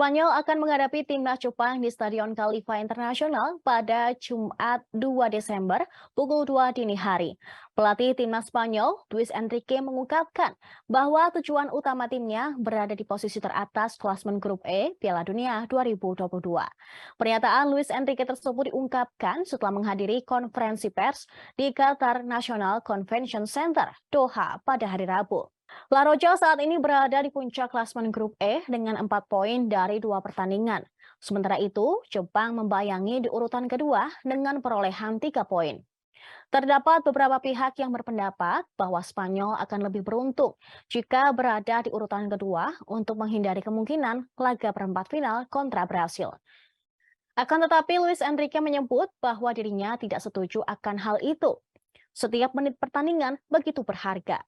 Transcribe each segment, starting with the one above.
Spanyol akan menghadapi timnas Jepang di Stadion Khalifa Internasional pada Jumat 2 Desember pukul 2 dini hari. Pelatih timnas Spanyol, Luis Enrique mengungkapkan bahwa tujuan utama timnya berada di posisi teratas klasmen grup E Piala Dunia 2022. Pernyataan Luis Enrique tersebut diungkapkan setelah menghadiri konferensi pers di Qatar National Convention Center, Doha pada hari Rabu. La Roja saat ini berada di puncak klasmen grup E dengan 4 poin dari 2 pertandingan. Sementara itu, Jepang membayangi di urutan kedua dengan perolehan 3 poin. Terdapat beberapa pihak yang berpendapat bahwa Spanyol akan lebih beruntung jika berada di urutan kedua untuk menghindari kemungkinan laga perempat final kontra Brasil. Akan tetapi Luis Enrique menyebut bahwa dirinya tidak setuju akan hal itu. Setiap menit pertandingan begitu berharga.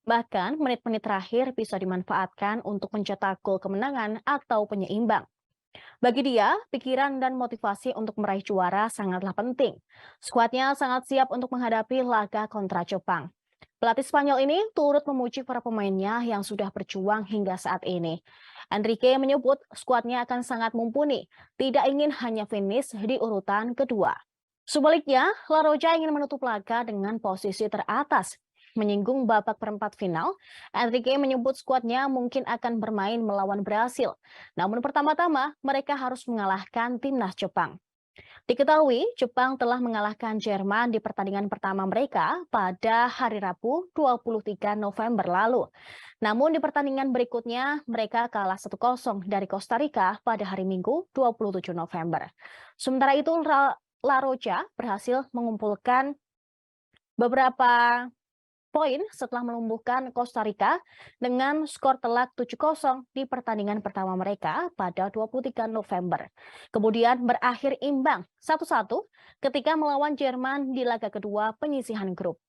Bahkan menit-menit terakhir bisa dimanfaatkan untuk mencetak gol kemenangan atau penyeimbang. Bagi dia, pikiran dan motivasi untuk meraih juara sangatlah penting. Skuadnya sangat siap untuk menghadapi laga kontra Jepang. Pelatih Spanyol ini turut memuji para pemainnya yang sudah berjuang hingga saat ini. Enrique menyebut skuadnya akan sangat mumpuni, tidak ingin hanya finish di urutan kedua. Sebaliknya, La Roja ingin menutup laga dengan posisi teratas. Menyinggung babak perempat final, Enrique menyebut skuadnya mungkin akan bermain melawan Brasil. Namun pertama-tama mereka harus mengalahkan timnas Jepang. Diketahui Jepang telah mengalahkan Jerman di pertandingan pertama mereka pada hari Rabu 23 November lalu. Namun di pertandingan berikutnya mereka kalah 1-0 dari Costa Rica pada hari Minggu 27 November. Sementara itu La Roja berhasil mengumpulkan beberapa poin setelah melumpuhkan Costa Rica dengan skor telak 7-0 di pertandingan pertama mereka pada 23 November. Kemudian berakhir imbang 1-1 ketika melawan Jerman di laga kedua penyisihan grup.